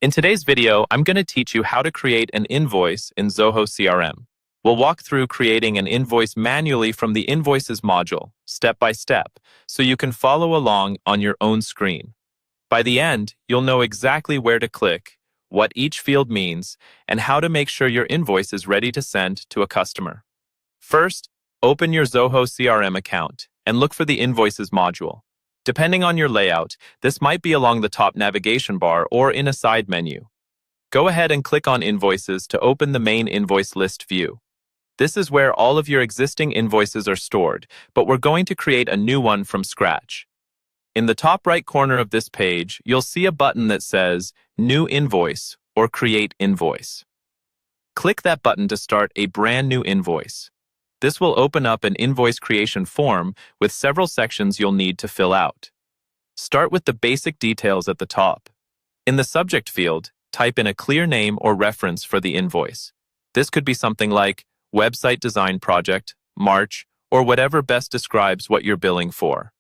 In today's video, I'm going to teach you how to create an invoice in Zoho CRM. We'll walk through creating an invoice manually from the Invoices module, step by step, so you can follow along on your own screen. By the end, you'll know exactly where to click, what each field means, and how to make sure your invoice is ready to send to a customer. First, open your Zoho CRM account and look for the Invoices module. Depending on your layout, this might be along the top navigation bar or in a side menu. Go ahead and click on Invoices to open the main invoice list view. This is where all of your existing invoices are stored, but we're going to create a new one from scratch. In the top right corner of this page, you'll see a button that says New Invoice or Create Invoice. Click that button to start a brand new invoice. This will open up an invoice creation form with several sections you'll need to fill out. Start with the basic details at the top. In the subject field, type in a clear name or reference for the invoice. This could be something like Website Design Project, March, or whatever best describes what you're billing for.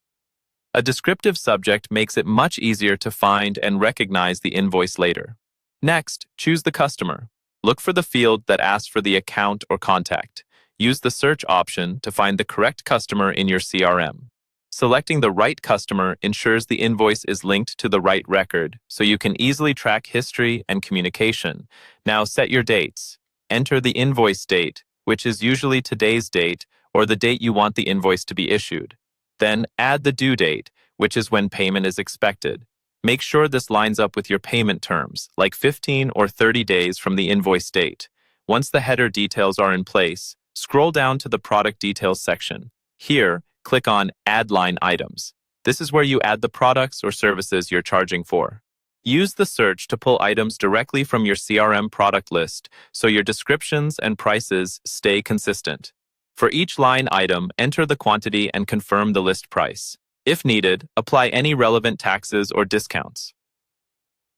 A descriptive subject makes it much easier to find and recognize the invoice later. Next, choose the customer. Look for the field that asks for the account or contact. Use the search option to find the correct customer in your CRM. Selecting the right customer ensures the invoice is linked to the right record, so you can easily track history and communication. Now set your dates. Enter the invoice date, which is usually today's date or the date you want the invoice to be issued. Then add the due date, which is when payment is expected. Make sure this lines up with your payment terms, like 15 or 30 days from the invoice date. Once the header details are in place, scroll down to the product details section. Here, click on Add Line Items. This is where you add the products or services you're charging for. Use the search to pull items directly from your CRM product list so your descriptions and prices stay consistent. For each line item, enter the quantity and confirm the list price. If needed, apply any relevant taxes or discounts.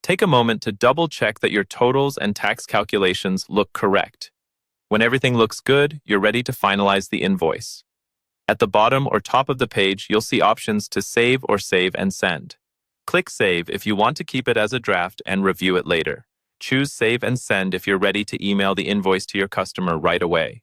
Take a moment to double-check that your totals and tax calculations look correct. When everything looks good, you're ready to finalize the invoice. At the bottom or top of the page, you'll see options to save or save and send. Click Save if you want to keep it as a draft and review it later. Choose Save and Send if you're ready to email the invoice to your customer right away.